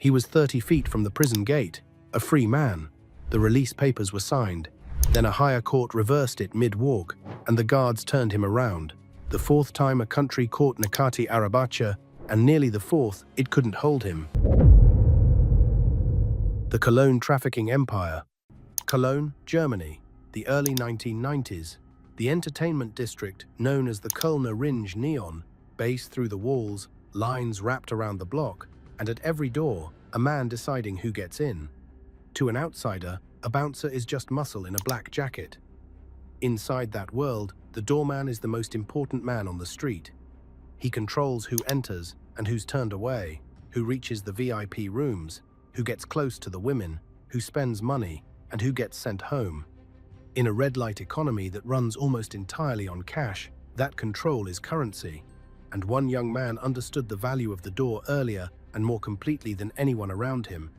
He was 30 feet from the prison gate, a free man. The release papers were signed. Then a higher court reversed it mid-walk, and the guards turned him around. The fourth time a country caught Nekati Arabacha, and nearly the fourth, it couldn't hold him. The Cologne trafficking empire. Cologne, Germany, the early 1990s. The entertainment district, known as the Kölner Ringe Neon, based through the walls, lines wrapped around the block, and at every door, a man deciding who gets in. To an outsider, a bouncer is just muscle in a black jacket. Inside that world, the doorman is the most important man on the street. He controls who enters and who's turned away, who reaches the VIP rooms, who gets close to the women, who spends money, and who gets sent home. In a red light economy that runs almost entirely on cash, that control is currency. And one young man understood the value of the door earlier and more completely than anyone around him.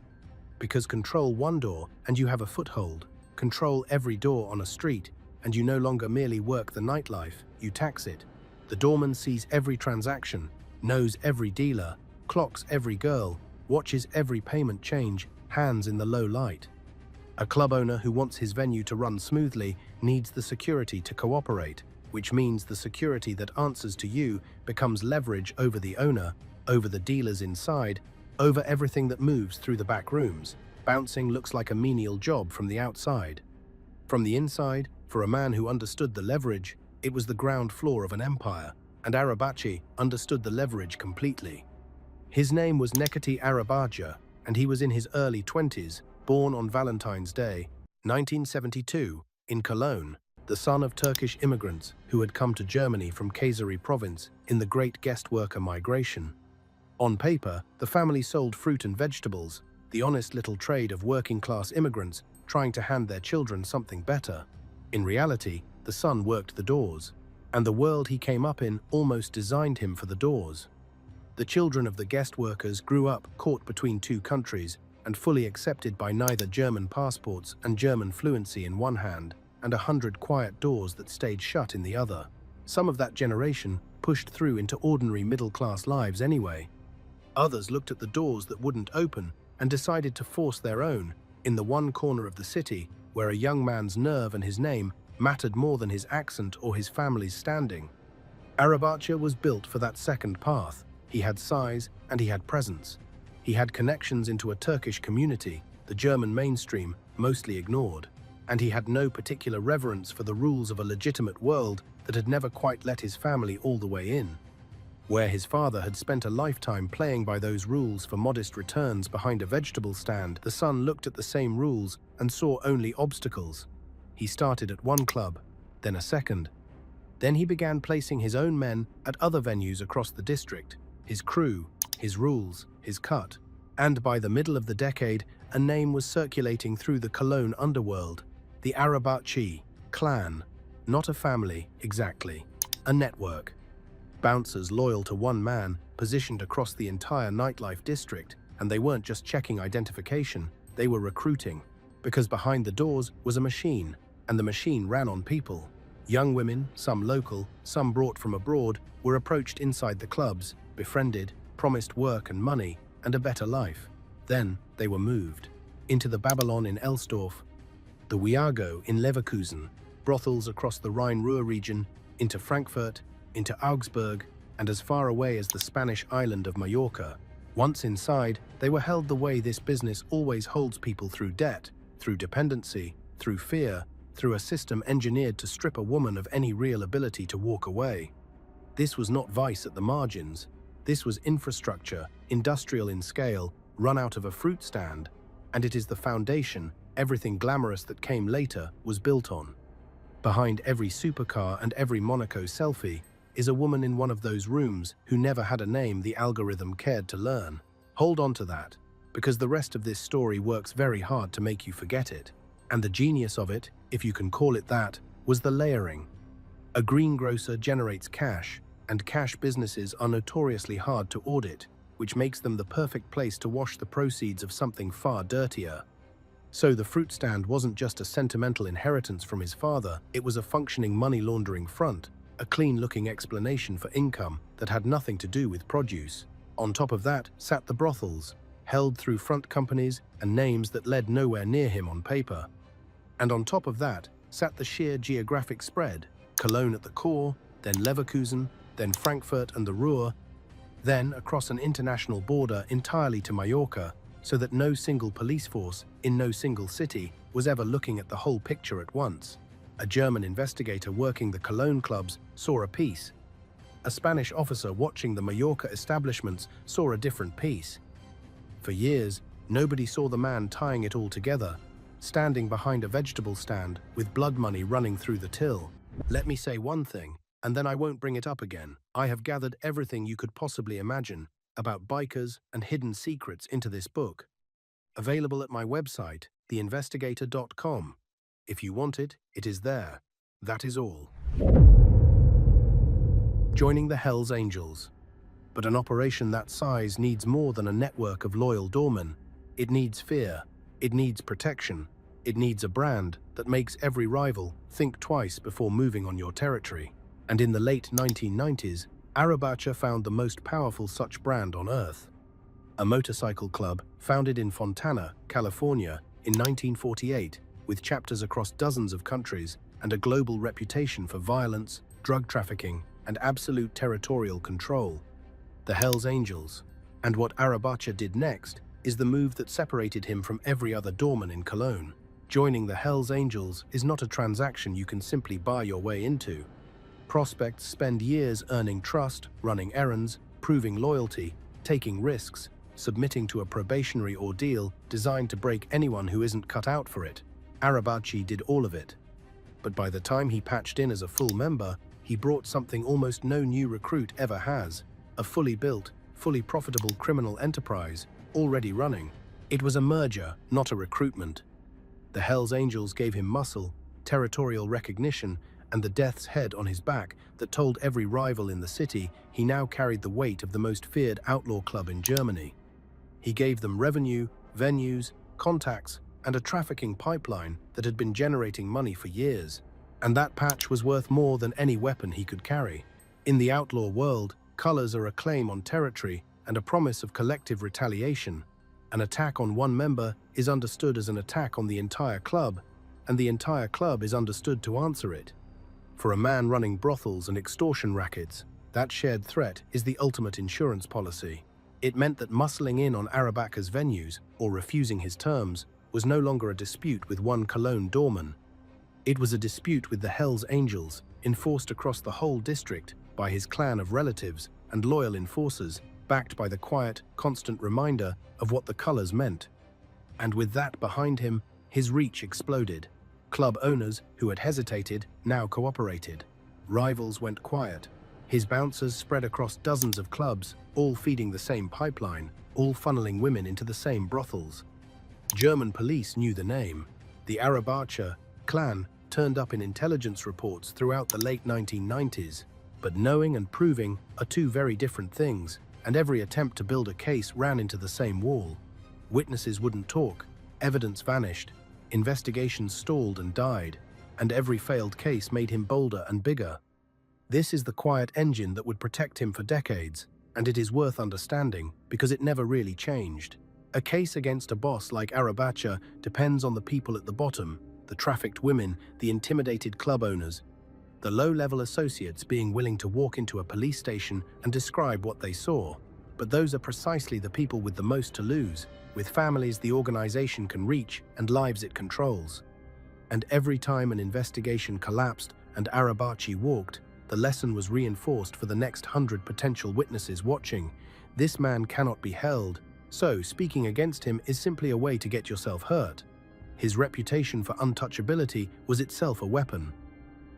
Because control one door and you have a foothold. Control every door on a street and you no longer merely work the nightlife, you tax it. The doorman sees every transaction, knows every dealer, clocks every girl, watches every payment change, hands in the low light. A club owner who wants his venue to run smoothly needs the security to cooperate, which means the security that answers to you becomes leverage over the owner, over the dealers inside, over everything that moves through the back rooms. Bouncing looks like a menial job from the outside. From the inside, for a man who understood the leverage, it was the ground floor of an empire, and Arabachi understood the leverage completely. His name was Nekati Arabacha, and he was in his early 20s, born on Valentine's Day, 1972, in Cologne, the son of Turkish immigrants who had come to Germany from Kayseri province in the Great Guest Worker Migration. On paper, the family sold fruit and vegetables, the honest little trade of working-class immigrants trying to hand their children something better. In reality, the son worked the doors, and the world he came up in almost designed him for the doors. The children of the guest workers grew up caught between two countries and fully accepted by neither German passports and German fluency in one hand, and 100 quiet doors that stayed shut in the other. Some of that generation pushed through into ordinary middle-class lives anyway. Others looked at the doors that wouldn't open and decided to force their own in the one corner of the city where a young man's nerve and his name mattered more than his accent or his family's standing. Arabacha was built for that second path. He had size and he had presence. He had connections into a Turkish community, the German mainstream mostly ignored, and he had no particular reverence for the rules of a legitimate world that had never quite let his family all the way in. Where his father had spent a lifetime playing by those rules for modest returns behind a vegetable stand, the son looked at the same rules and saw only obstacles. He started at one club, then a second. Then he began placing his own men at other venues across the district, his crew, his rules, his cut. And by the middle of the decade, a name was circulating through the Cologne underworld, the Arabachi clan. Not a family, exactly. A network. Bouncers loyal to one man, positioned across the entire nightlife district, and they weren't just checking identification, they were recruiting. Because behind the doors was a machine, and the machine ran on people. Young women, some local, some brought from abroad, were approached inside the clubs, befriended, promised work and money, and a better life. Then they were moved. Into the Babylon in Elsdorf, the Viago in Leverkusen, brothels across the Rhine-Ruhr region, into Frankfurt, into Augsburg, and as far away as the Spanish island of Majorca. Once inside, they were held the way this business always holds people through debt, through dependency, through fear, through a system engineered to strip a woman of any real ability to walk away. This was not vice at the margins. This was infrastructure, industrial in scale, run out of a fruit stand, and it is the foundation everything glamorous that came later was built on. Behind every supercar and every Monaco selfie is a woman in one of those rooms who never had a name the algorithm cared to learn. Hold on to that, because the rest of this story works very hard to make you forget it. And the genius of it, if you can call it that, was the layering. A greengrocer generates cash, and cash businesses are notoriously hard to audit, which makes them the perfect place to wash the proceeds of something far dirtier. So the fruit stand wasn't just a sentimental inheritance from his father, it was a functioning money laundering front, a clean-looking explanation for income that had nothing to do with produce. On top of that sat the brothels, held through front companies and names that led nowhere near him on paper. And on top of that sat the sheer geographic spread, Cologne at the core, then Leverkusen, then Frankfurt and the Ruhr, then across an international border entirely to Mallorca, so that no single police force in no single city was ever looking at the whole picture at once. A German investigator working the Cologne clubs saw a piece. A Spanish officer watching the Mallorca establishments saw a different piece. For years, nobody saw the man tying it all together, standing behind a vegetable stand with blood money running through the till. Let me say one thing, and then I won't bring it up again. I have gathered everything you could possibly imagine about bikers and hidden secrets into this book. Available at my website, theinvestigator.com. If you want it, it is there. That is all. Joining the Hells Angels. But an operation that size needs more than a network of loyal doormen. It needs fear. It needs protection. It needs a brand that makes every rival think twice before moving on your territory. And in the late 1990s, Arabacha found the most powerful such brand on Earth. A motorcycle club founded in Fontana, California in 1948, with chapters across dozens of countries and a global reputation for violence, drug trafficking, and absolute territorial control. The Hells Angels. And what Arabacha did next is the move that separated him from every other doorman in Cologne. Joining the Hells Angels is not a transaction you can simply buy your way into. Prospects spend years earning trust, running errands, proving loyalty, taking risks, submitting to a probationary ordeal designed to break anyone who isn't cut out for it. Arabachi did all of it. But by the time he patched in as a full member, he brought something almost no new recruit ever has: a fully built, fully profitable criminal enterprise, already running. It was a merger, not a recruitment. The Hells Angels gave him muscle, territorial recognition, and the death's head on his back that told every rival in the city he now carried the weight of the most feared outlaw club in Germany. He gave them revenue, venues, contacts, and a trafficking pipeline that had been generating money for years. And that patch was worth more than any weapon he could carry. In the outlaw world, colors are a claim on territory and a promise of collective retaliation. An attack on one member is understood as an attack on the entire club, and the entire club is understood to answer it. For a man running brothels and extortion rackets, that shared threat is the ultimate insurance policy. It meant that muscling in on Arabaca's venues, or refusing his terms, was no longer a dispute with one Cologne doorman. It was a dispute with the Hells Angels, enforced across the whole district by his clan of relatives and loyal enforcers, backed by the quiet, constant reminder of what the colors meant. And with that behind him, his reach exploded. Club owners who had hesitated now cooperated. Rivals went quiet. His bouncers spread across dozens of clubs, all feeding the same pipeline, all funneling women into the same brothels. German police knew the name. The Arabacha clan turned up in intelligence reports throughout the late 1990s. But knowing and proving are two very different things, and every attempt to build a case ran into the same wall. Witnesses wouldn't talk, evidence vanished, investigations stalled and died, and every failed case made him bolder and bigger. This is the quiet engine that would protect him for decades, and it is worth understanding because it never really changed. A case against a boss like Arabacha depends on the people at the bottom, the trafficked women, the intimidated club owners, the low-level associates being willing to walk into a police station and describe what they saw. But those are precisely the people with the most to lose, with families the organization can reach and lives it controls. And every time an investigation collapsed and Arabachi walked, the lesson was reinforced for the next 100 potential witnesses watching. This man cannot be held, so speaking against him is simply a way to get yourself hurt. His reputation for untouchability was itself a weapon.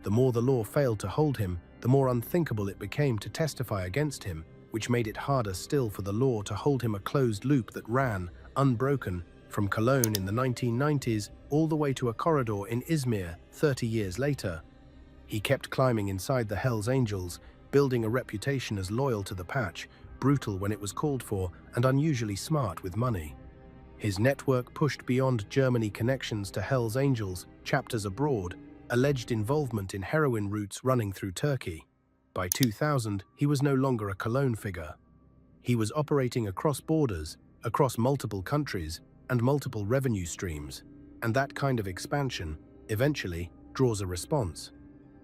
The more the law failed to hold him, the more unthinkable it became to testify against him, which made it harder still for the law to hold him a closed loop that ran, unbroken, from Cologne in the 1990s all the way to a corridor in Izmir 30 years later. He kept climbing inside the Hells Angels, building a reputation as loyal to the patch, brutal when it was called for, and unusually smart with money. His network pushed beyond Germany connections to Hells Angels, chapters abroad, alleged involvement in heroin routes running through Turkey. By 2000, he was no longer a Cologne figure. He was operating across borders, across multiple countries and multiple revenue streams, and that kind of expansion eventually draws a response.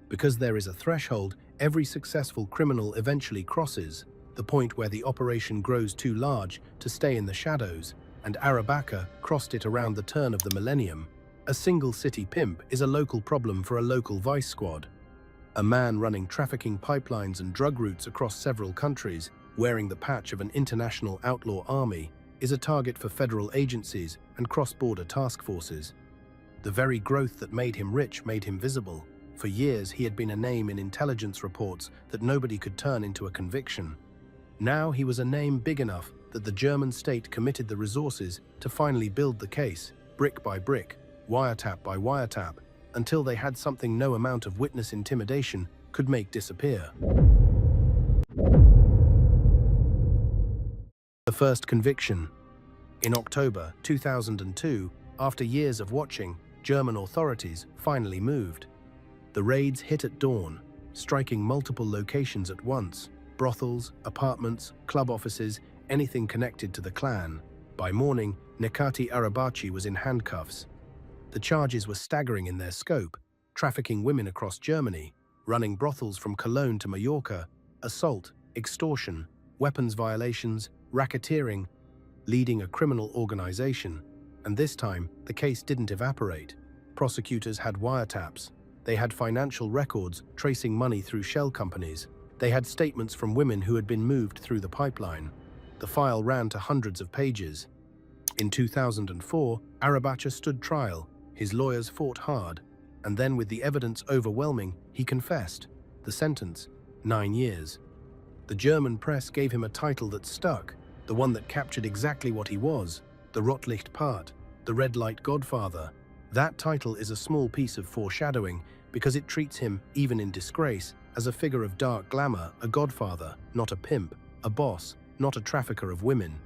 Because there is a threshold every successful criminal eventually crosses, the point where the operation grows too large to stay in the shadows, and Arabaka crossed it around the turn of the millennium. A single city pimp is a local problem for a local vice squad. A man running trafficking pipelines and drug routes across several countries, wearing the patch of an international outlaw army, is a target for federal agencies and cross-border task forces. The very growth that made him rich made him visible. For years he had been a name in intelligence reports that nobody could turn into a conviction. Now he was a name big enough that the German state committed the resources to finally build the case, brick by brick, wiretap by wiretap, until they had something no amount of witness intimidation could make disappear. The first conviction. In October 2002, after years of watching, German authorities finally moved. The raids hit at dawn, striking multiple locations at once: brothels, apartments, club offices, anything connected to the clan. By morning, Nekati Arabachi was in handcuffs. The charges were staggering in their scope: trafficking women across Germany, running brothels from Cologne to Mallorca, assault, extortion, weapons violations, racketeering, leading a criminal organization. And this time, the case didn't evaporate. Prosecutors had wiretaps. They had financial records tracing money through shell companies. They had statements from women who had been moved through the pipeline. The file ran to hundreds of pages. In 2004, Arabacha stood trial. His lawyers fought hard. And then, with the evidence overwhelming, he confessed. The sentence: 9 years. The German press gave him a title that stuck, the one that captured exactly what he was: the Rotlichtpate, the red light godfather. That title is a small piece of foreshadowing because it treats him, even in disgrace, as a figure of dark glamour, a godfather, not a pimp, a boss, not a trafficker of women.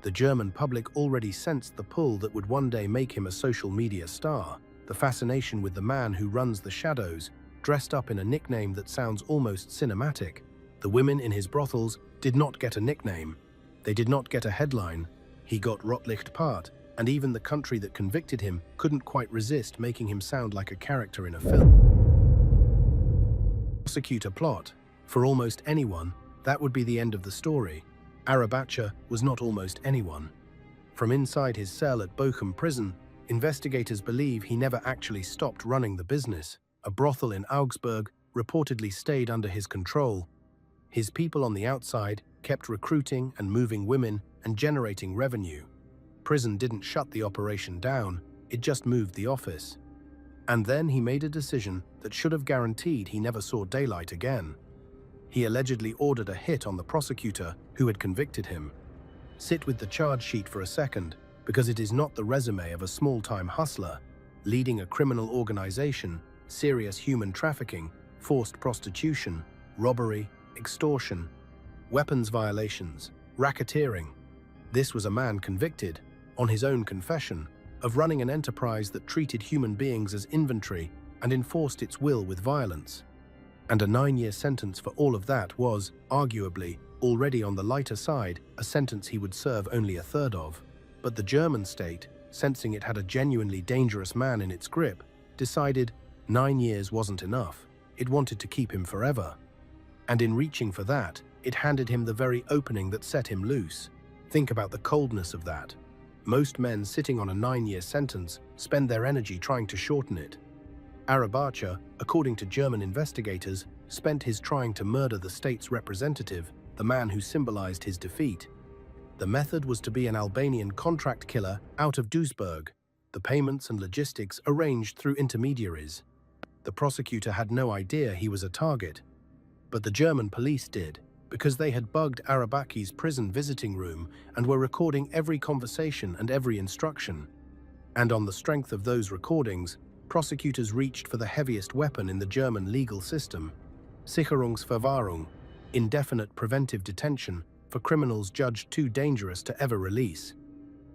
The German public already sensed the pull that would one day make him a social media star, the fascination with the man who runs the shadows, dressed up in a nickname that sounds almost cinematic. The women in his brothels did not get a nickname. They did not get a headline. He got Rotlichtpate, and even the country that convicted him couldn't quite resist making him sound like a character in a film. Prosecutor plot. For almost anyone, that would be the end of the story. Arabacha was not almost anyone. From inside his cell at Bochum prison, investigators believe he never actually stopped running the business. A brothel in Augsburg reportedly stayed under his control. His people on the outside kept recruiting and moving women and generating revenue. Prison didn't shut the operation down, it just moved the office. And then he made a decision that should have guaranteed he never saw daylight again. He allegedly ordered a hit on the prosecutor who had convicted him. Sit with the charge sheet for a second, because it is not the resume of a small-time hustler, leading a criminal organization, serious human trafficking, forced prostitution, robbery, extortion, weapons violations, racketeering. This was a man convicted, on his own confession, of running an enterprise that treated human beings as inventory and enforced its will with violence. And a 9-year sentence for all of that was, arguably, already on the lighter side, a sentence he would serve only a third of. But the German state, sensing it had a genuinely dangerous man in its grip, decided 9 years wasn't enough. It wanted to keep him forever. And in reaching for that, it handed him the very opening that set him loose. Think about the coldness of that. Most men sitting on a 9-year sentence spend their energy trying to shorten it. Arabacha, according to German investigators, spent his trying to murder the state's representative, the man who symbolized his defeat. The method was to be an Albanian contract killer out of Duisburg, the payments and logistics arranged through intermediaries. The prosecutor had no idea he was a target, but the German police did, because they had bugged Arabachi's prison visiting room and were recording every conversation and every instruction. And on the strength of those recordings, prosecutors reached for the heaviest weapon in the German legal system: Sicherungsverwahrung, indefinite preventive detention for criminals judged too dangerous to ever release.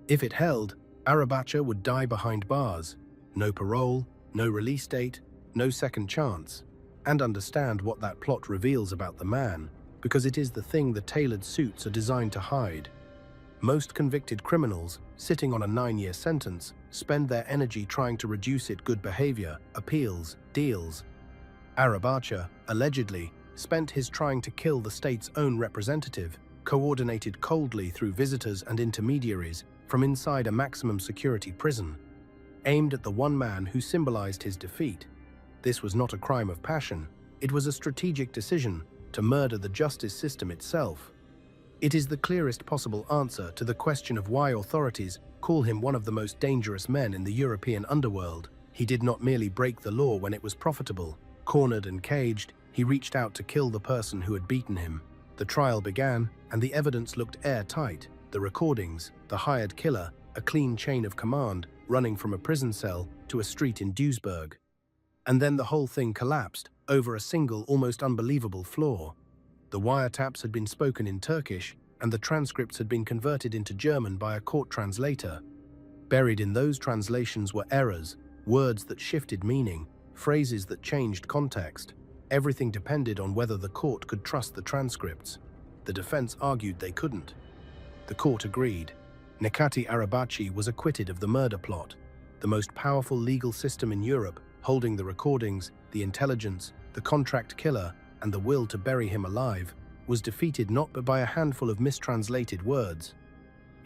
If it held, Arabacha would die behind bars. No parole, no release date, no second chance. And understand what that plot reveals about the man, because it is the thing the tailored suits are designed to hide. Most convicted criminals, sitting on a 9-year sentence, spend their energy trying to reduce it good behavior, appeals, deals. Arabaca, allegedly, spent his trying to kill the state's own representative, coordinated coldly through visitors and intermediaries from inside a maximum security prison, aimed at the one man who symbolized his defeat. This was not a crime of passion, it was a strategic decision to murder the justice system itself. It is the clearest possible answer to the question of why authorities call him one of the most dangerous men in the European underworld. He did not merely break the law when it was profitable. Cornered and caged, he reached out to kill the person who had beaten him. The trial began, and the evidence looked airtight. The recordings, the hired killer, a clean chain of command running from a prison cell to a street in Duisburg. And then the whole thing collapsed over a single, almost unbelievable flaw. The wiretaps had been spoken in Turkish, and the transcripts had been converted into German by a court translator. Buried in those translations were errors, words that shifted meaning, phrases that changed context. Everything depended on whether the court could trust the transcripts. The defense argued they couldn't. The court agreed. Nekati Arabaci was acquitted of the murder plot. The most powerful legal system in Europe, holding the recordings, the intelligence, the contract killer, and the will to bury him alive, was defeated not but by a handful of mistranslated words.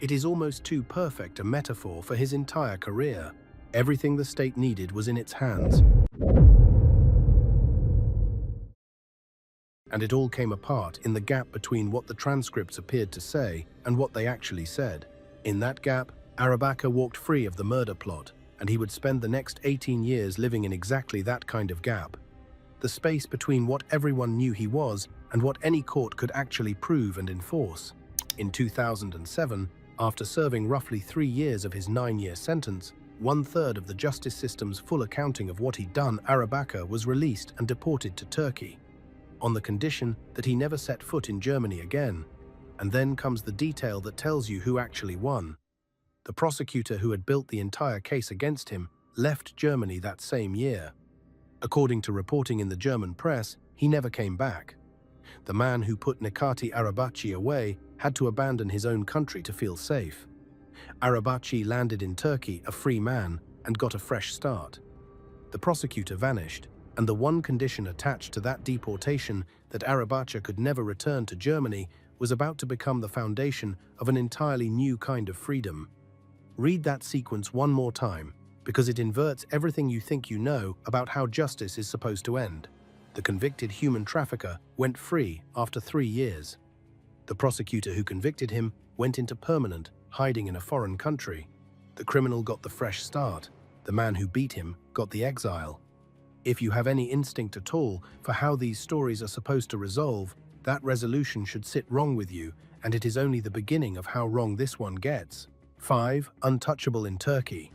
It is almost too perfect a metaphor for his entire career. Everything the state needed was in its hands. And it all came apart in the gap between what the transcripts appeared to say and what they actually said. In that gap, Arabaca walked free of the murder plot, and he would spend the next 18 years living in exactly that kind of gap. The space between what everyone knew he was and what any court could actually prove and enforce. In 2007, after serving roughly 3 years of his 9-year sentence, 1/3 of the justice system's full accounting of what he'd done, Arabaca was released and deported to Turkey, on the condition that he never set foot in Germany again. And then comes the detail that tells you who actually won. The prosecutor who had built the entire case against him left Germany that same year. According to reporting in the German press, he never came back. The man who put Nekati Arabaci away had to abandon his own country to feel safe. Arabaci landed in Turkey a free man and got a fresh start. The prosecutor vanished, and the one condition attached to that deportation, that Arabaca could never return to Germany, was about to become the foundation of an entirely new kind of freedom. Read that sequence one more time, because it inverts everything you think you know about how justice is supposed to end. The convicted human trafficker went free after 3 years. The prosecutor who convicted him went into permanent hiding in a foreign country. The criminal got the fresh start. The man who beat him got the exile. If you have any instinct at all for how these stories are supposed to resolve, that resolution should sit wrong with you, and it is only the beginning of how wrong this one gets. 5. Untouchable in Turkey.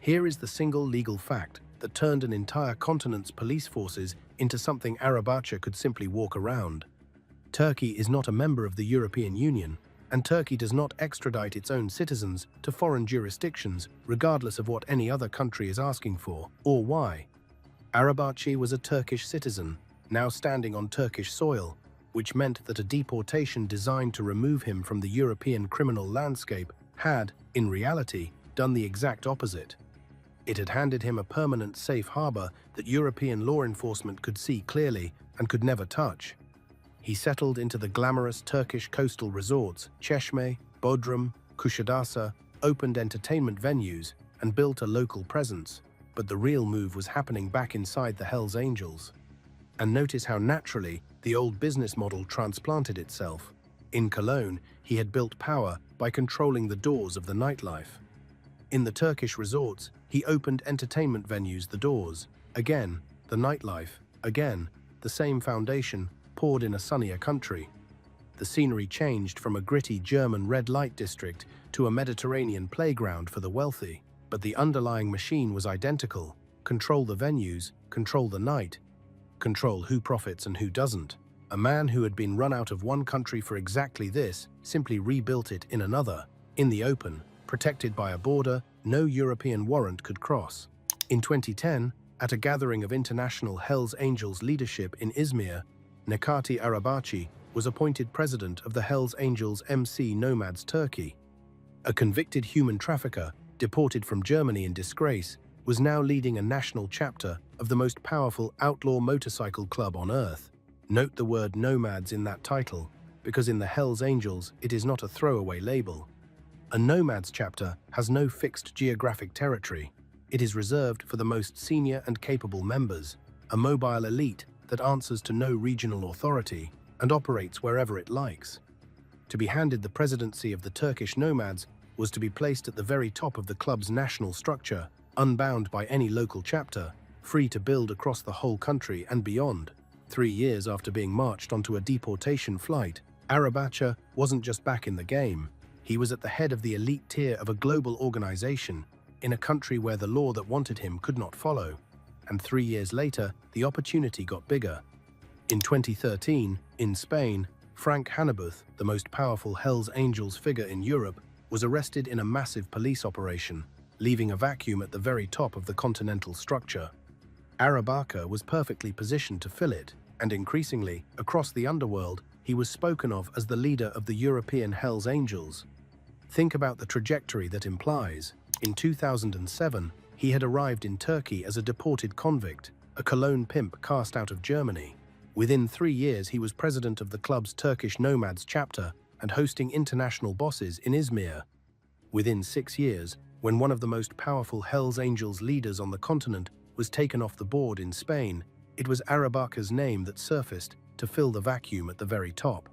Here is the single legal fact that turned an entire continent's police forces into something Arabaca could simply walk around. Turkey is not a member of the European Union, and Turkey does not extradite its own citizens to foreign jurisdictions regardless of what any other country is asking for, or why. Arabaci was a Turkish citizen, now standing on Turkish soil, which meant that a deportation designed to remove him from the European criminal landscape had, in reality, done the exact opposite. It had handed him a permanent safe harbor that European law enforcement could see clearly and could never touch. He settled into the glamorous Turkish coastal resorts, Çeşme, Bodrum, Kuşadası, opened entertainment venues, and built a local presence. But the real move was happening back inside the Hells Angels. And notice how naturally the old business model transplanted itself. In Cologne, he had built power by controlling the doors of the nightlife. In the Turkish resorts, he opened entertainment venues, the doors. Again, the nightlife. Again, the same foundation, poured in a sunnier country. The scenery changed from a gritty German red light district to a Mediterranean playground for the wealthy. But the underlying machine was identical. Control the venues, control the night, control who profits and who doesn't. A man who had been run out of one country for exactly this simply rebuilt it in another, in the open, protected by a border no European warrant could cross. In 2010, at a gathering of international Hells Angels leadership in Izmir, Nekati Arabaci was appointed president of the Hells Angels MC Nomads Turkey. A convicted human trafficker, deported from Germany in disgrace, was now leading a national chapter of the most powerful outlaw motorcycle club on Earth. Note the word nomads in that title, because in the Hells Angels it is not a throwaway label. A nomads chapter has no fixed geographic territory. It is reserved for the most senior and capable members, a mobile elite that answers to no regional authority and operates wherever it likes. To be handed the presidency of the Turkish nomads was to be placed at the very top of the club's national structure, unbound by any local chapter, free to build across the whole country and beyond. 3 years after being marched onto a deportation flight, Arabaca wasn't just back in the game. He was at the head of the elite tier of a global organization, in a country where the law that wanted him could not follow. And 3 years later, the opportunity got bigger. In 2013, in Spain, Frank Hannebuth, the most powerful Hells Angels figure in Europe, was arrested in a massive police operation, leaving a vacuum at the very top of the continental structure. Arabaca was perfectly positioned to fill it, and increasingly, across the underworld, he was spoken of as the leader of the European Hells Angels. Think about the trajectory that implies. In 2007, he had arrived in Turkey as a deported convict, a Cologne pimp cast out of Germany. Within 3 years, he was president of the club's Turkish Nomads chapter and hosting international bosses in Izmir. Within 6 years, when one of the most powerful Hells Angels leaders on the continent was taken off the board in Spain, it was Arabaca's name that surfaced to fill the vacuum at the very top.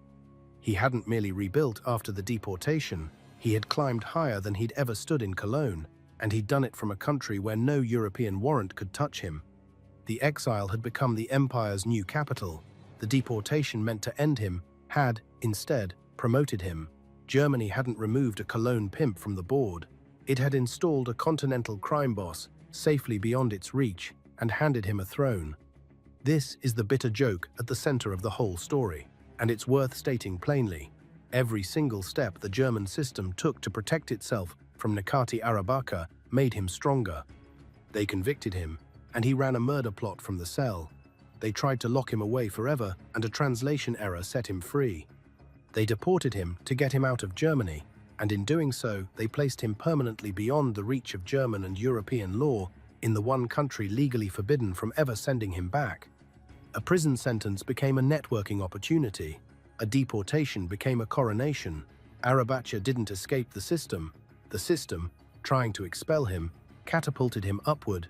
He hadn't merely rebuilt after the deportation, he had climbed higher than he'd ever stood in Cologne, and he'd done it from a country where no European warrant could touch him. The exile had become the empire's new capital. The deportation meant to end him had, instead, promoted him. Germany hadn't removed a Cologne pimp from the board. It had installed a continental crime boss safely beyond its reach and handed him a throne. This is the bitter joke at the center of the whole story, and it's worth stating plainly. Every single step the German system took to protect itself from Nekati Arabaca made him stronger. They convicted him, and he ran a murder plot from the cell. They tried to lock him away forever, and a translation error set him free. They deported him to get him out of Germany, and in doing so, they placed him permanently beyond the reach of German and European law in the one country legally forbidden from ever sending him back. A prison sentence became a networking opportunity. A deportation became a coronation. Arabaca didn't escape the system. The system, trying to expel him, catapulted him upward,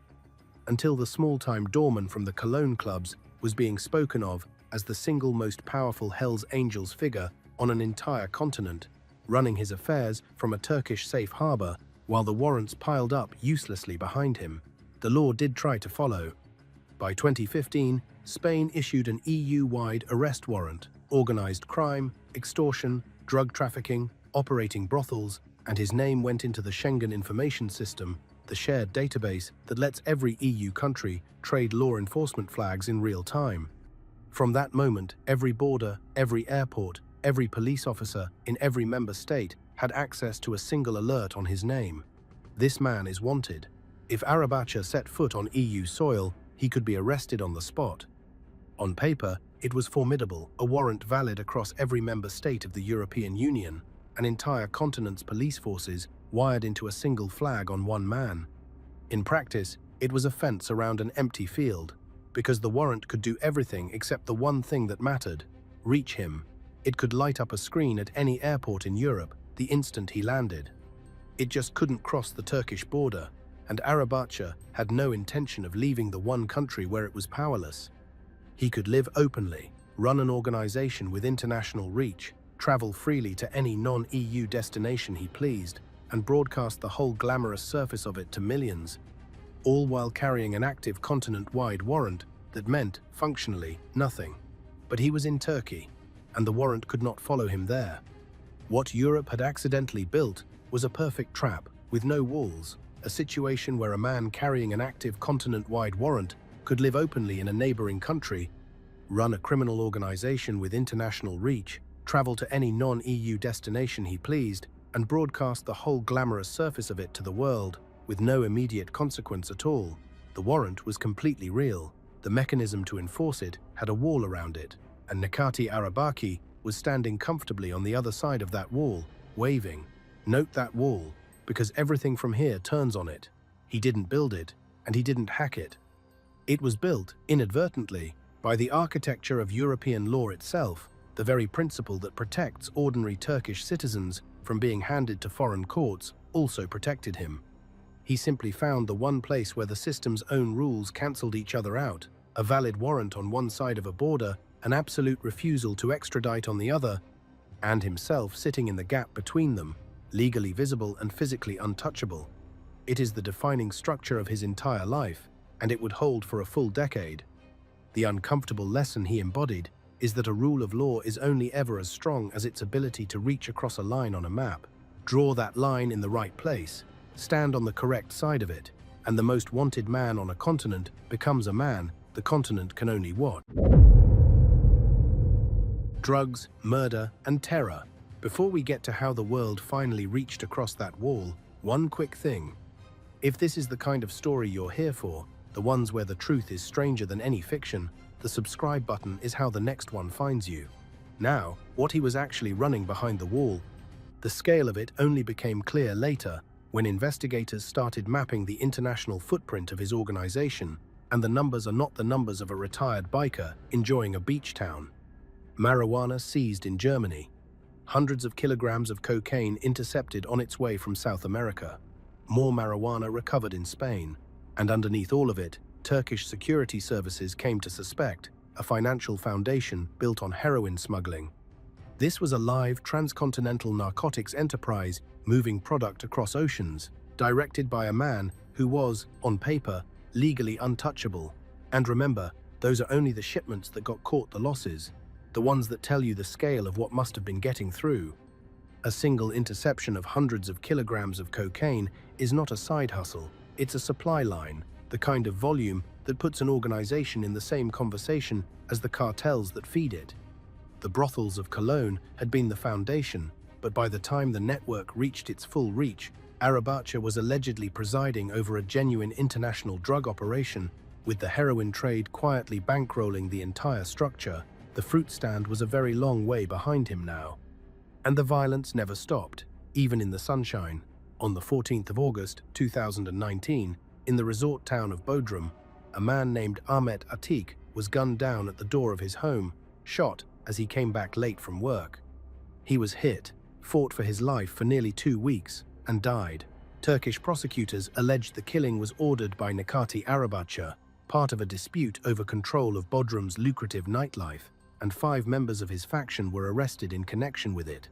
until the small-time doorman from the Cologne clubs was being spoken of as the single most powerful Hells Angels figure on an entire continent, running his affairs from a Turkish safe harbor while the warrants piled up uselessly behind him. The law did try to follow. By 2015, Spain issued an EU-wide arrest warrant, organized crime, extortion, drug trafficking, operating brothels, and his name went into the Schengen Information System, the shared database that lets every EU country trade law enforcement flags in real time. From that moment, every border, every airport, every police officer in every member state had access to a single alert on his name. This man is wanted. If Arabaca set foot on EU soil, he could be arrested on the spot. On paper, it was formidable, a warrant valid across every member state of the European Union, an entire continent's police forces wired into a single flag on one man. In practice, it was a fence around an empty field, because the warrant could do everything except the one thing that mattered: reach him. It could light up a screen at any airport in Europe the instant he landed. It just couldn't cross the Turkish border, and Arabaca had no intention of leaving the one country where it was powerless. He could live openly, run an organization with international reach, travel freely to any non-EU destination he pleased, and broadcast the whole glamorous surface of it to millions, all while carrying an active continent-wide warrant that meant, functionally, nothing. But he was in Turkey, and the warrant could not follow him there. What Europe had accidentally built was a perfect trap, with no walls, a situation where a man carrying an active continent-wide warrant could live openly in a neighboring country, run a criminal organization with international reach, travel to any non-EU destination he pleased, and broadcast the whole glamorous surface of it to the world, with no immediate consequence at all. The warrant was completely real. The mechanism to enforce it had a wall around it, and Nekati Arabaca was standing comfortably on the other side of that wall, waving. Note that wall, because everything from here turns on it. He didn't build it, and he didn't hack it. It was built, inadvertently, by the architecture of European law itself, the very principle that protects ordinary Turkish citizens from being handed to foreign courts also protected him. He simply found the one place where the system's own rules cancelled each other out, a valid warrant on one side of a border, an absolute refusal to extradite on the other, and himself sitting in the gap between them, legally visible and physically untouchable. It is the defining structure of his entire life, and it would hold for a full decade. The uncomfortable lesson he embodied is that a rule of law is only ever as strong as its ability to reach across a line on a map, draw that line in the right place, stand on the correct side of it, and the most wanted man on a continent becomes a man the continent can only watch. Drugs, murder, and terror. Before we get to how the world finally reached across that wall, one quick thing. If this is the kind of story you're here for, the ones where the truth is stranger than any fiction, the subscribe button is how the next one finds you. Now, what he was actually running behind the wall, the scale of it only became clear later, when investigators started mapping the international footprint of his organization, and the numbers are not the numbers of a retired biker enjoying a beach town. Marijuana seized in Germany. Hundreds of kilograms of cocaine intercepted on its way from South America. More marijuana recovered in Spain. And underneath all of it, Turkish security services came to suspect a financial foundation built on heroin smuggling. This was a live transcontinental narcotics enterprise moving product across oceans, directed by a man who was, on paper, legally untouchable. And remember, those are only the shipments that got caught, the losses, the ones that tell you the scale of what must have been getting through. A single interception of hundreds of kilograms of cocaine is not a side hustle, it's a supply line, the kind of volume that puts an organization in the same conversation as the cartels that feed it. The brothels of Cologne had been the foundation, but by the time the network reached its full reach, Arabaca was allegedly presiding over a genuine international drug operation, with the heroin trade quietly bankrolling the entire structure. The fruit stand was a very long way behind him now. And the violence never stopped, even in the sunshine. On the 14th of August, 2019, in the resort town of Bodrum, a man named Ahmet Atik was gunned down at the door of his home, shot as he came back late from work. He was hit, fought for his life for nearly 2 weeks, and died. Turkish prosecutors alleged the killing was ordered by Necati Arabaca, part of a dispute over control of Bodrum's lucrative nightlife, and 5 members of his faction were arrested in connection with it.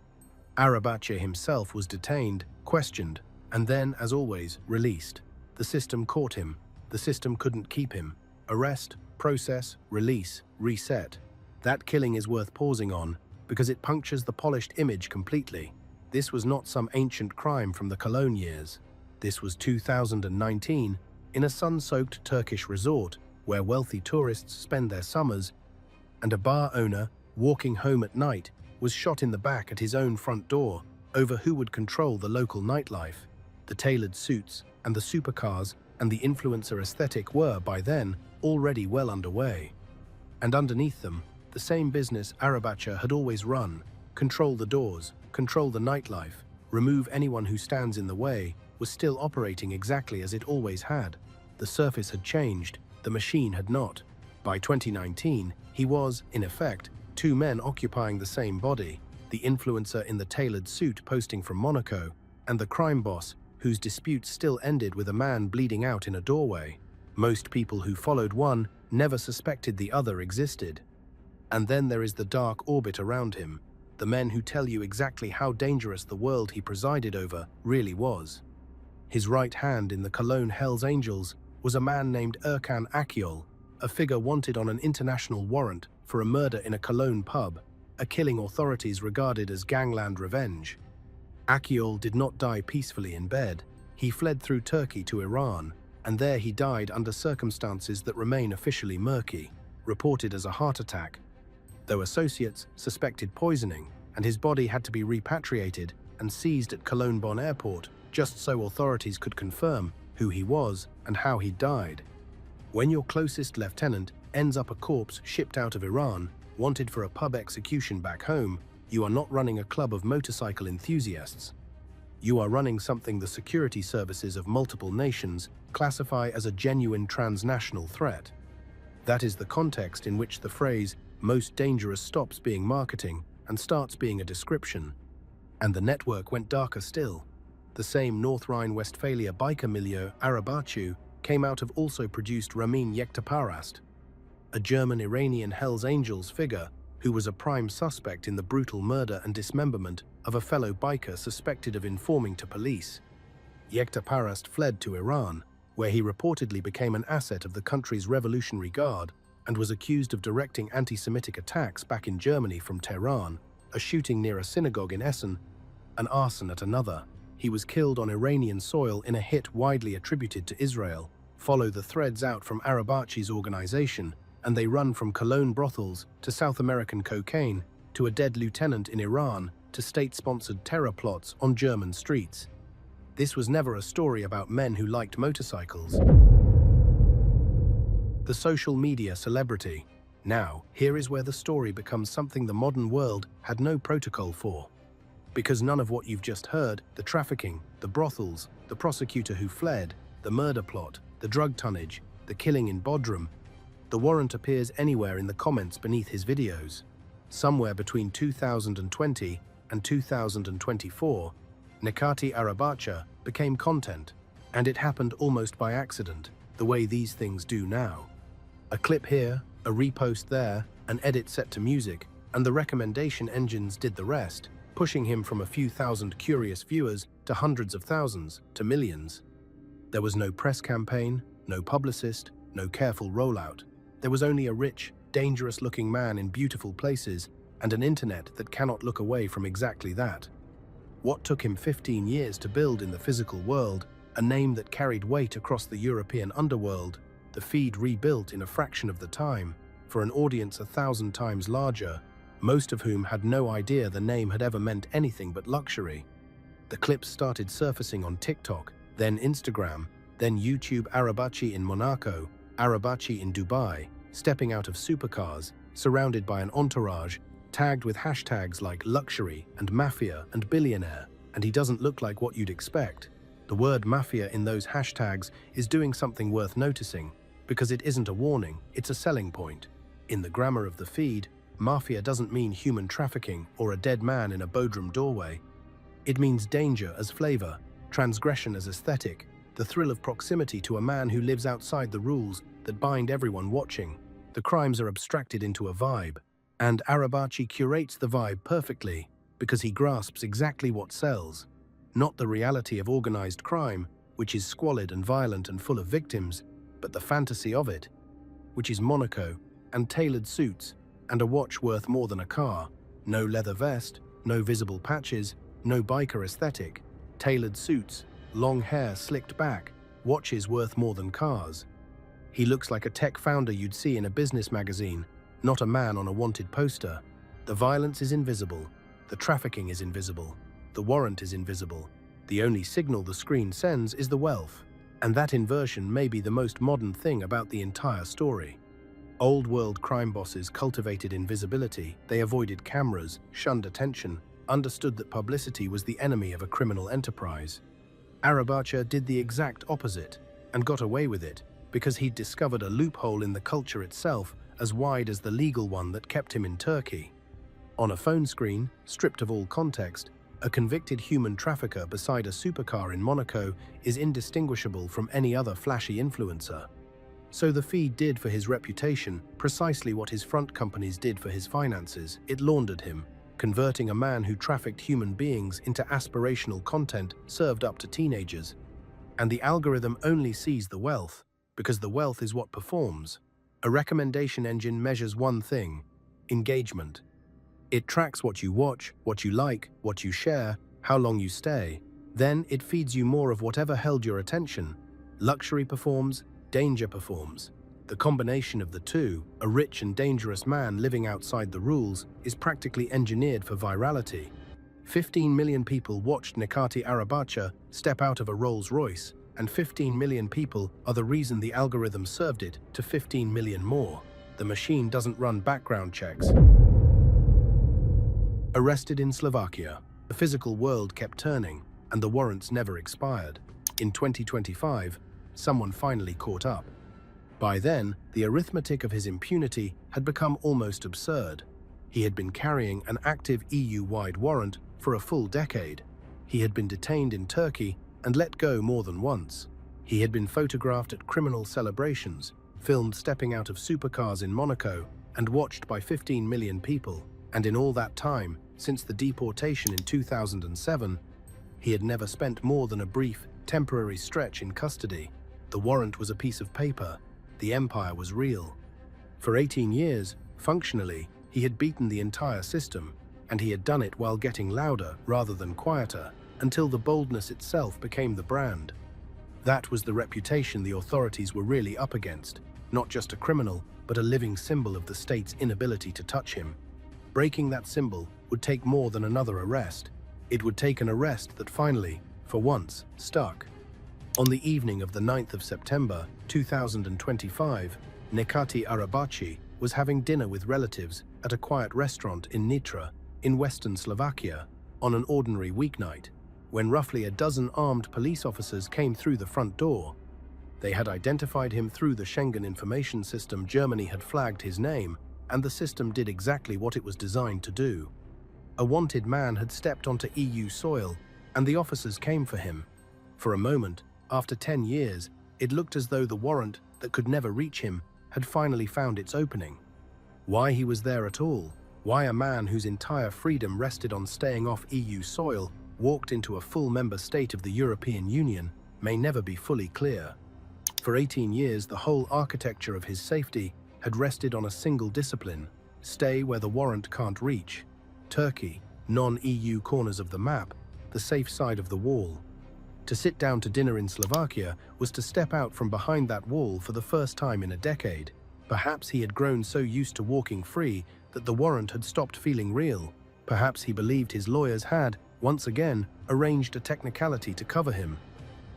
Arabaca himself was detained, questioned, and then, as always, released. The system caught him. The system couldn't keep him. Arrest, process, release, reset. That killing is worth pausing on, because it punctures the polished image completely. This was not some ancient crime from the Cologne years. This was 2019, in a sun-soaked Turkish resort, where wealthy tourists spend their summers, and a bar owner, walking home at night, was shot in the back at his own front door over who would control the local nightlife. The tailored suits and the supercars and the influencer aesthetic were, by then, already well underway. And underneath them, the same business Arabaca had always run: control the doors, control the nightlife, remove anyone who stands in the way, was still operating exactly as it always had. The surface had changed, the machine had not. By 2019, he was, in effect, 2 men occupying the same body, the influencer in the tailored suit posting from Monaco, and the crime boss whose disputes still ended with a man bleeding out in a doorway. Most people who followed one never suspected the other existed. And then there is the dark orbit around him, the men who tell you exactly how dangerous the world he presided over really was. His right hand in the Cologne Hells Angels was a man named Erkan Akyol, a figure wanted on an international warrant for a murder in a Cologne pub, a killing authorities regarded as gangland revenge. Akyol did not die peacefully in bed. He fled through Turkey to Iran, and there he died under circumstances that remain officially murky, reported as a heart attack, though associates suspected poisoning, and his body had to be repatriated and seized at Cologne Bonn Airport, just so authorities could confirm who he was and how he died. When your closest lieutenant ends up a corpse shipped out of Iran, wanted for a pub execution back home, you are not running a club of motorcycle enthusiasts. You are running something the security services of multiple nations classify as a genuine transnational threat. That is the context in which the phrase "most dangerous" stops being marketing and starts being a description. And the network went darker still. The same North Rhine-Westphalia biker milieu, Arabachu, came out of also produced Ramin Yektaparast, a German-Iranian Hells Angels figure who was a prime suspect in the brutal murder and dismemberment of a fellow biker suspected of informing to police. Yektaparast fled to Iran, where he reportedly became an asset of the country's Revolutionary Guard and was accused of directing anti-Semitic attacks back in Germany from Tehran, a shooting near a synagogue in Essen, an arson at another. He was killed on Iranian soil in a hit widely attributed to Israel. Follow the threads out from Arabachi's organization, and they run from Cologne brothels to South American cocaine to a dead lieutenant in Iran to state-sponsored terror plots on German streets. This was never a story about men who liked motorcycles. The social media celebrity. Now, here is where the story becomes something the modern world had no protocol for. Because none of what you've just heard, the trafficking, the brothels, the prosecutor who fled, the murder plot, the drug tonnage, the killing in Bodrum, the warrant appears anywhere in the comments beneath his videos. Somewhere between 2020 and 2024, Nekati Arabacha became content, and it happened almost by accident, the way these things do now. A clip here, a repost there, an edit set to music, and the recommendation engines did the rest, pushing him from a few thousand curious viewers to hundreds of thousands, to millions. There was no press campaign, no publicist, no careful rollout. There was only a rich, dangerous-looking man in beautiful places and an internet that cannot look away from exactly that. What took him 15 years to build in the physical world, a name that carried weight across the European underworld, the feed rebuilt in a fraction of the time, for an audience 1,000 times larger, most of whom had no idea the name had ever meant anything but luxury. The clips started surfacing on TikTok, then Instagram, then YouTube. Arabachi in Monaco, Arabachi in Dubai, stepping out of supercars, surrounded by an entourage, tagged with hashtags like luxury and mafia and billionaire, and he doesn't look like what you'd expect. The word mafia in those hashtags is doing something worth noticing, because it isn't a warning, it's a selling point. In the grammar of the feed, mafia doesn't mean human trafficking or a dead man in a Bodrum doorway. It means danger as flavor, transgression as aesthetic, the thrill of proximity to a man who lives outside the rules that bind everyone watching. The crimes are abstracted into a vibe, and Arabachi curates the vibe perfectly because he grasps exactly what sells, not the reality of organized crime, which is squalid and violent and full of victims, but the fantasy of it, which is Monaco and tailored suits and a watch worth more than a car, no leather vest, no visible patches, no biker aesthetic, tailored suits, long hair slicked back, watches worth more than cars. He looks like a tech founder you'd see in a business magazine, not a man on a wanted poster. The violence is invisible, the trafficking is invisible, the warrant is invisible. The only signal the screen sends is the wealth, and that inversion may be the most modern thing about the entire story. Old world crime bosses cultivated invisibility, they avoided cameras, shunned attention, understood that publicity was the enemy of a criminal enterprise. Arabacha did the exact opposite, and got away with it, because he'd discovered a loophole in the culture itself as wide as the legal one that kept him in Turkey. On a phone screen, stripped of all context, a convicted human trafficker beside a supercar in Monaco is indistinguishable from any other flashy influencer. So the feed did for his reputation precisely what his front companies did for his finances. It laundered him, converting a man who trafficked human beings into aspirational content served up to teenagers. And the algorithm only sees the wealth, because the wealth is what performs. A recommendation engine measures one thing: engagement. It tracks what you watch, what you like, what you share, how long you stay. Then it feeds you more of whatever held your attention. Luxury performs, danger performs. The combination of the two, a rich and dangerous man living outside the rules, is practically engineered for virality. 15 million people watched Nekati Arabacha step out of a Rolls-Royce, and 15 million people are the reason the algorithm served it to 15 million more. The machine doesn't run background checks. Arrested in Slovakia, the physical world kept turning, and the warrants never expired. In 2025, someone finally caught up. By then, the arithmetic of his impunity had become almost absurd. He had been carrying an active EU-wide warrant for a full decade. He had been detained in Turkey and let go more than once. He had been photographed at criminal celebrations, filmed stepping out of supercars in Monaco, and watched by 15 million people. And in all that time, since the deportation in 2007, he had never spent more than a brief, temporary stretch in custody. The warrant was a piece of paper. The empire was real. For 18 years, functionally, he had beaten the entire system, and he had done it while getting louder rather than quieter, until the boldness itself became the brand. That was the reputation the authorities were really up against, not just a criminal, but a living symbol of the state's inability to touch him. Breaking that symbol would take more than another arrest. It would take an arrest that finally, for once, stuck. On the evening of the 9th of September 2025, Nekati Arabaci was having dinner with relatives at a quiet restaurant in Nitra, in western Slovakia, on an ordinary weeknight, when roughly a dozen armed police officers came through the front door. They had identified him through the Schengen information system. Germany had flagged his name, and the system did exactly what it was designed to do. A wanted man had stepped onto EU soil, and the officers came for him. For a moment, after 10 years, it looked as though the warrant that could never reach him had finally found its opening. Why he was there at all, why a man whose entire freedom rested on staying off EU soil walked into a full member state of the European Union, may never be fully clear. For 18 years, the whole architecture of his safety had rested on a single discipline: stay where the warrant can't reach. Turkey, non-EU corners of the map, the safe side of the wall. To sit down to dinner in Slovakia was to step out from behind that wall for the first time in a decade. Perhaps he had grown so used to walking free that the warrant had stopped feeling real. Perhaps he believed his lawyers had, once again, arranged a technicality to cover him.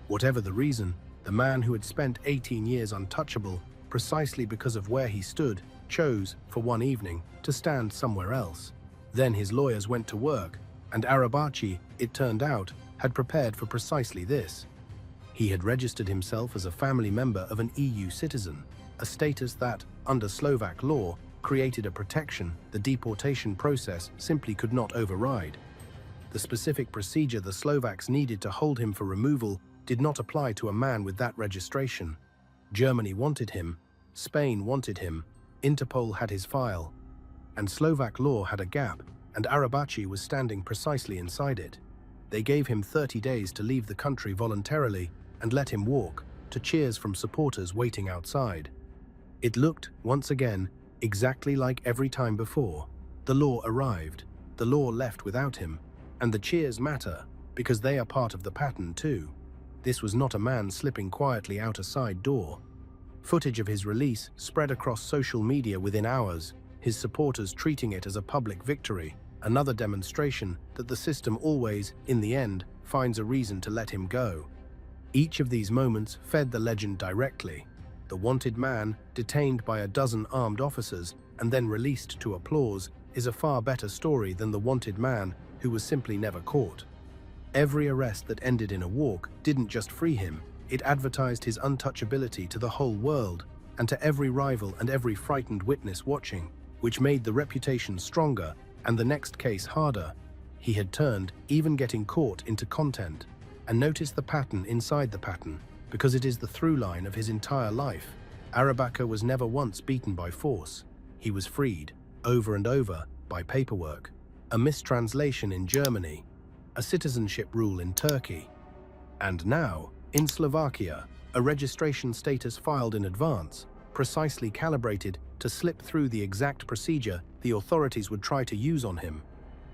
Whatever the reason, the man who had spent 18 years untouchable, precisely because of where he stood, chose, for one evening, to stand somewhere else. Then his lawyers went to work, and Arabaci, it turned out, had prepared for precisely this. He had registered himself as a family member of an EU citizen, a status that, under Slovak law, created a protection the deportation process simply could not override. The specific procedure the Slovaks needed to hold him for removal did not apply to a man with that registration. Germany wanted him, Spain wanted him, Interpol had his file, and Slovak law had a gap, and Arabaci was standing precisely inside it. They gave him 30 days to leave the country voluntarily and let him walk, to cheers from supporters waiting outside. It looked, once again, exactly like every time before. The law arrived, the law left without him, and the cheers matter, because they are part of the pattern too. This was not a man slipping quietly out a side door. Footage of his release spread across social media within hours, his supporters treating it as a public victory, another demonstration that the system always, in the end, finds a reason to let him go. Each of these moments fed the legend directly. The wanted man, detained by a dozen armed officers and then released to applause, is a far better story than the wanted man who was simply never caught. Every arrest that ended in a walk didn't just free him, it advertised his untouchability to the whole world and to every rival and every frightened witness watching, which made the reputation stronger and the next case harder. He had turned, even getting caught, into content. And notice the pattern inside the pattern, because it is the through line of his entire life. Arabaca was never once beaten by force. He was freed, over and over, by paperwork. A mistranslation in Germany, a citizenship rule in Turkey, and now, in Slovakia, a registration status filed in advance, precisely calibrated to slip through the exact procedure the authorities would try to use on him.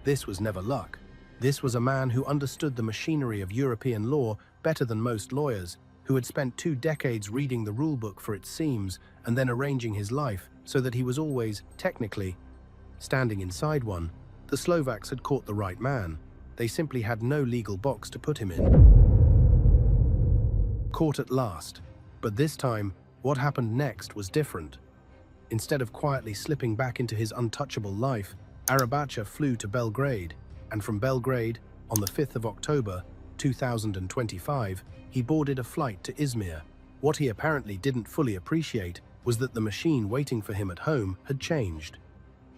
This was never luck. This was a man who understood the machinery of European law better than most lawyers, who had spent 2 decades reading the rulebook for its seams and then arranging his life so that he was always, technically, standing inside one. The Slovaks had caught the right man. They simply had no legal box to put him in. Caught at last. But this time, what happened next was different. Instead of quietly slipping back into his untouchable life, Arabaca flew to Belgrade, and from Belgrade, on the 5th of October, 2025, he boarded a flight to Izmir. What he apparently didn't fully appreciate was that the machine waiting for him at home had changed.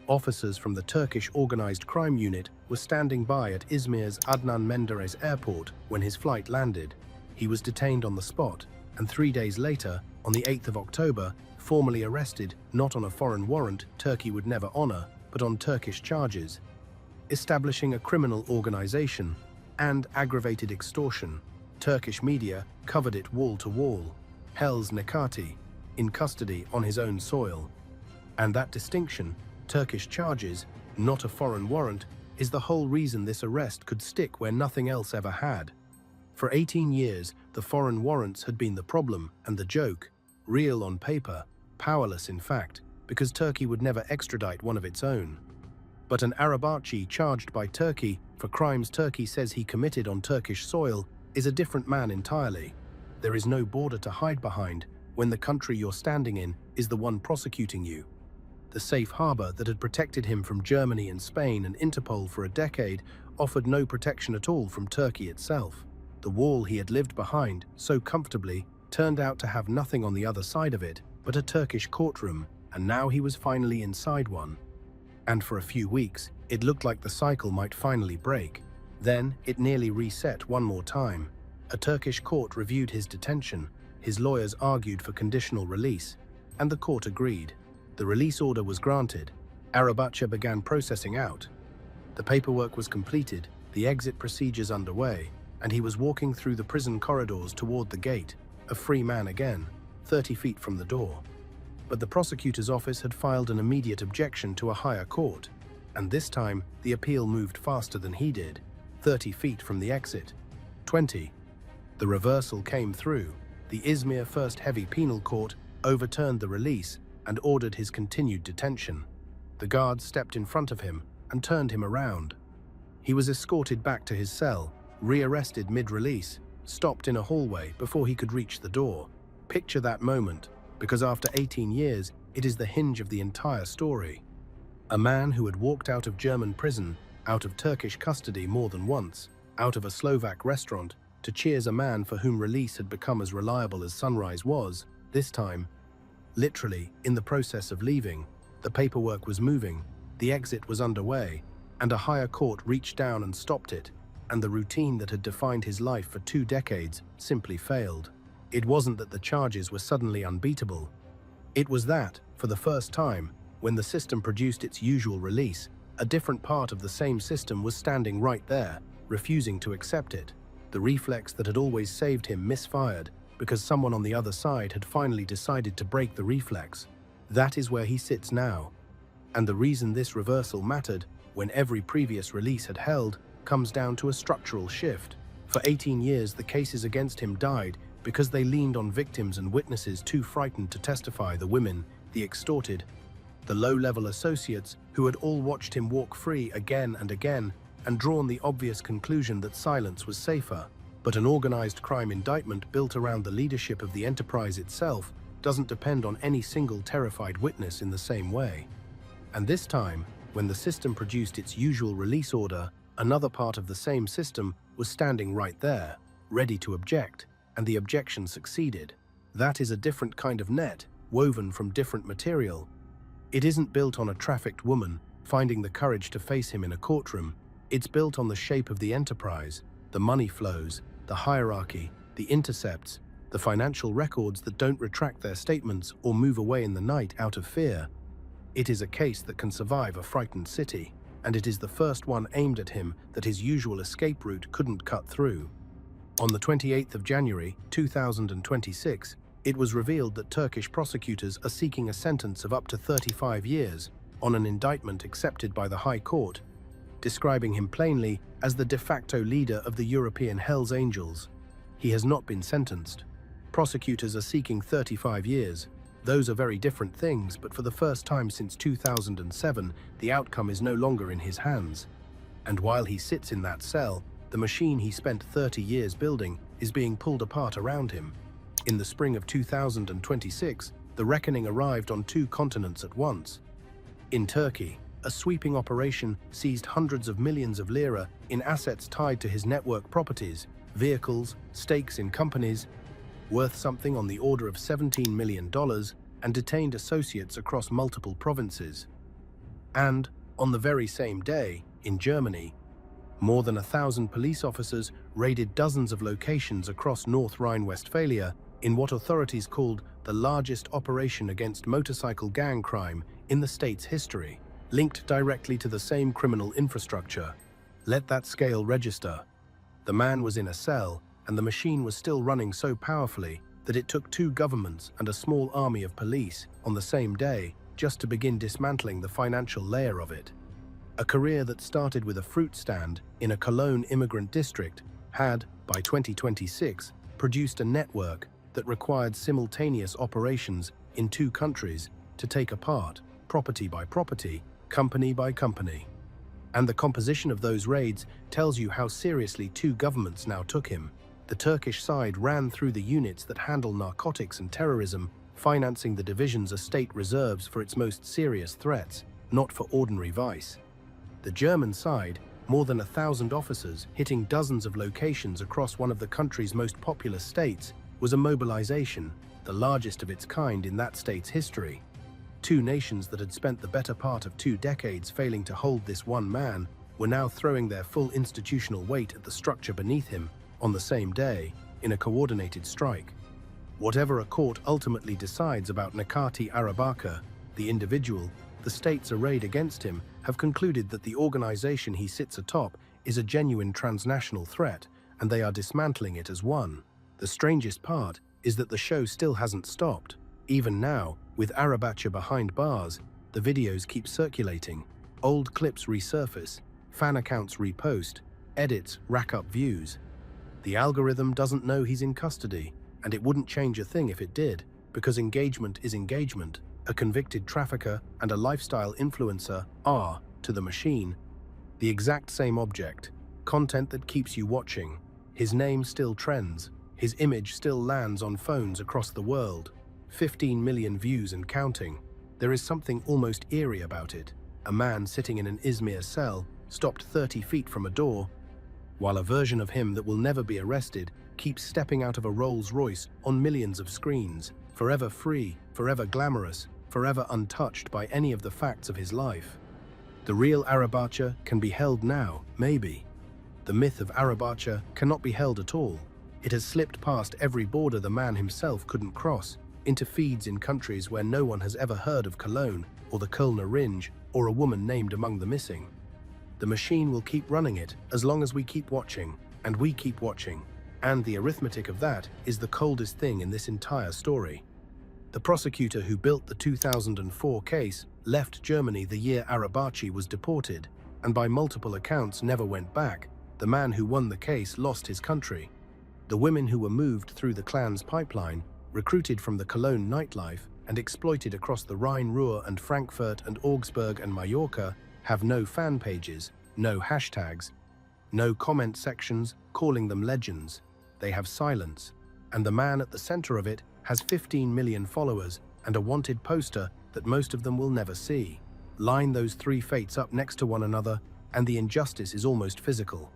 Officers from the Turkish Organized Crime Unit were standing by at Izmir's Adnan Menderes Airport when his flight landed. He was detained on the spot, and 3 days later, on the 8th of October, formally arrested not on a foreign warrant Turkey would never honor, but on Turkish charges: establishing a criminal organization and aggravated extortion. Turkish media covered it wall to wall. Hell's Nekati, in custody on his own soil. And that distinction, Turkish charges, not a foreign warrant, is the whole reason this arrest could stick where nothing else ever had. For 18 years, the foreign warrants had been the problem and the joke, real on paper, powerless in fact, because Turkey would never extradite one of its own. But an Arabatçı charged by Turkey for crimes Turkey says he committed on Turkish soil is a different man entirely. There is no border to hide behind when the country you're standing in is the one prosecuting you. The safe harbor that had protected him from Germany and Spain and Interpol for a decade offered no protection at all from Turkey itself. The wall he had lived behind so comfortably turned out to have nothing on the other side of it but a Turkish courtroom, and now he was finally inside one. And for a few weeks, it looked like the cycle might finally break. Then it nearly reset one more time. A Turkish court reviewed his detention, his lawyers argued for conditional release, and the court agreed. The release order was granted. Arabatçı began processing out. The paperwork was completed, the exit procedures underway, and he was walking through the prison corridors toward the gate, a free man again, 30 feet from the door. But the prosecutor's office had filed an immediate objection to a higher court, and this time the appeal moved faster than he did, 30 feet from the exit. 20. The reversal came through. The Izmir First Heavy Penal Court overturned the release and ordered his continued detention. The guards stepped in front of him and turned him around. He was escorted back to his cell, rearrested mid-release, stopped in a hallway before he could reach the door. Picture that moment, because after 18 years, it is the hinge of the entire story. A man who had walked out of German prison, out of Turkish custody more than once, out of a Slovak restaurant, to cheers a man for whom release had become as reliable as sunrise was, this time, literally, in the process of leaving. The paperwork was moving, the exit was underway, and a higher court reached down and stopped it, and the routine that had defined his life for 2 decades simply failed. It wasn't that the charges were suddenly unbeatable. It was that, for the first time, when the system produced its usual release, a different part of the same system was standing right there, refusing to accept it. The reflex that had always saved him misfired, because someone on the other side had finally decided to break the reflex. That is where he sits now. And the reason this reversal mattered, when every previous release had held, comes down to a structural shift. For 18 years, the cases against him died because they leaned on victims and witnesses too frightened to testify: the women, the extorted, the low-level associates who had all watched him walk free again and again and drawn the obvious conclusion that silence was safer. But an organized crime indictment built around the leadership of the enterprise itself doesn't depend on any single terrified witness in the same way. And this time, when the system produced its usual release order, another part of the same system was standing right there, ready to object, and the objection succeeded. That is a different kind of net, woven from different material. It isn't built on a trafficked woman finding the courage to face him in a courtroom. It's built on the shape of the enterprise, the money flows, the hierarchy, the intercepts, the financial records that don't retract their statements or move away in the night out of fear. It is a case that can survive a frightened city, and it is the first one aimed at him that his usual escape route couldn't cut through. On the 28th of January, 2026, it was revealed that Turkish prosecutors are seeking a sentence of up to 35 years on an indictment accepted by the High Court, describing him plainly as the de facto leader of the European Hells Angels. He has not been sentenced. Prosecutors are seeking 35 years. Those are very different things, but for the first time since 2007, the outcome is no longer in his hands. And while he sits in that cell, the machine he spent 30 years building is being pulled apart around him. In the spring of 2026, the reckoning arrived on 2 continents at once. In Turkey, a sweeping operation seized hundreds of millions of lira in assets tied to his network properties, vehicles, stakes in companies, worth something on the order of $17 million, and detained associates across multiple provinces. And, on the very same day, in Germany, more than 1,000 police officers raided dozens of locations across North Rhine-Westphalia in what authorities called the largest operation against motorcycle gang crime in the state's history, linked directly to the same criminal infrastructure. Let that scale register. The man was in a cell, and the machine was still running so powerfully that it took 2 governments and a small army of police on the same day just to begin dismantling the financial layer of it. A career that started with a fruit stand in a Cologne immigrant district had, by 2026, produced a network that required simultaneous operations in 2 countries to take apart, property by property, company by company. And the composition of those raids tells you how seriously 2 governments now took him. The Turkish side ran through the units that handle narcotics and terrorism, financing the division's estate reserves for its most serious threats, not for ordinary vice. The German side, more than 1,000 officers hitting dozens of locations across one of the country's most populous states, was a mobilization, the largest of its kind in that state's history. 2 nations that had spent the better part of 2 decades failing to hold this one man were now throwing their full institutional weight at the structure beneath him on the same day in a coordinated strike. Whatever a court ultimately decides about Nekati Arabaka, the individual, the states arrayed against him have concluded that the organization he sits atop is a genuine transnational threat, and they are dismantling it as one. The strangest part is that the show still hasn't stopped. Even now, with Arabacha behind bars, the videos keep circulating. Old clips resurface, fan accounts repost, edits rack up views. The algorithm doesn't know he's in custody, and it wouldn't change a thing if it did, because engagement is engagement. A convicted trafficker and a lifestyle influencer are, to the machine, the exact same object, content that keeps you watching. His name still trends, his image still lands on phones across the world. 15 million views and counting. There is something almost eerie about it. A man sitting in an Izmir cell, stopped 30 feet from a door, while a version of him that will never be arrested keeps stepping out of a Rolls-Royce on millions of screens, forever free, forever glamorous, forever untouched by any of the facts of his life. The real Arabacha can be held now, maybe. The myth of Arabacha cannot be held at all. It has slipped past every border the man himself couldn't cross, into feeds in countries where no one has ever heard of Cologne, or the Kölner Ringe, or a woman named among the missing. The machine will keep running it as long as we keep watching, and we keep watching. And the arithmetic of that is the coldest thing in this entire story. The prosecutor who built the 2004 case left Germany the year Arabachi was deported, and by multiple accounts never went back. The man who won the case lost his country. The women who were moved through the clan's pipeline, recruited from the Cologne nightlife, and exploited across the Rhine-Ruhr and Frankfurt and Augsburg and Mallorca have no fan pages, no hashtags, no comment sections calling them legends. They have silence, and the man at the center of it has 15 million followers and a wanted poster that most of them will never see. Line those 3 fates up next to one another, and the injustice is almost physical.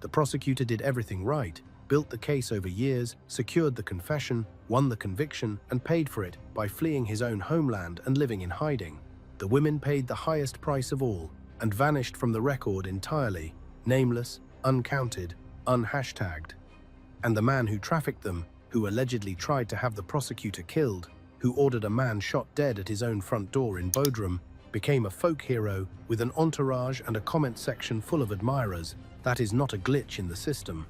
The prosecutor did everything right, built the case over years, secured the confession, won the conviction, and paid for it by fleeing his own homeland and living in hiding. The women paid the highest price of all and vanished from the record entirely, nameless, uncounted, unhashtagged. And the man who trafficked them, who allegedly tried to have the prosecutor killed, who ordered a man shot dead at his own front door in Bodrum, became a folk hero with an entourage and a comment section full of admirers. That is not a glitch in the system.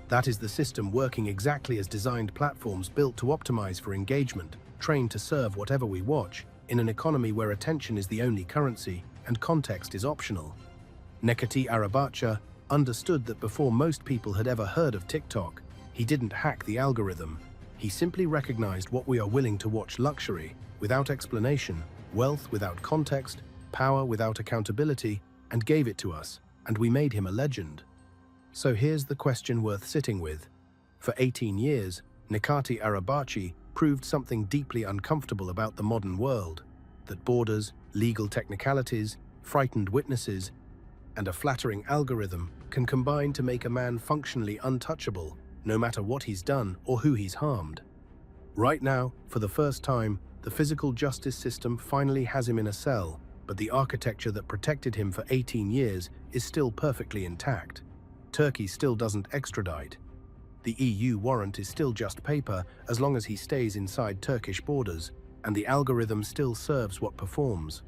That is the system working exactly as designed platforms built to optimize for engagement, trained to serve whatever we watch, in an economy where attention is the only currency and context is optional. Nekati Arabacha understood that before most people had ever heard of TikTok, he didn't hack the algorithm. He simply recognized what we are willing to watch: luxury without explanation, wealth without context, power without accountability, and gave it to us, and we made him a legend. So here's the question worth sitting with. For 18 years, Nekati Arabachi proved something deeply uncomfortable about the modern world, that borders, legal technicalities, frightened witnesses, and a flattering algorithm can combine to make a man functionally untouchable, no matter what he's done or who he's harmed. Right now, for the first time, the physical justice system finally has him in a cell, but the architecture that protected him for 18 years is still perfectly intact. Turkey still doesn't extradite. The EU warrant is still just paper as long as he stays inside Turkish borders, and the algorithm still serves what performs.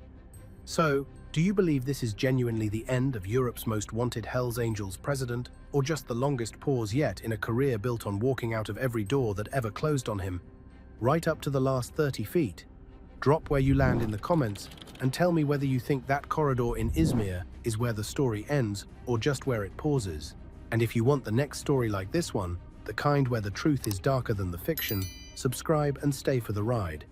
So, do you believe this is genuinely the end of Europe's most wanted Hells Angels president, or just the longest pause yet in a career built on walking out of every door that ever closed on him? Right up to the last 30 feet. Drop where you land in the comments and tell me whether you think that corridor in Izmir is where the story ends or just where it pauses. And if you want the next story like this one, the kind where the truth is darker than the fiction, subscribe and stay for the ride.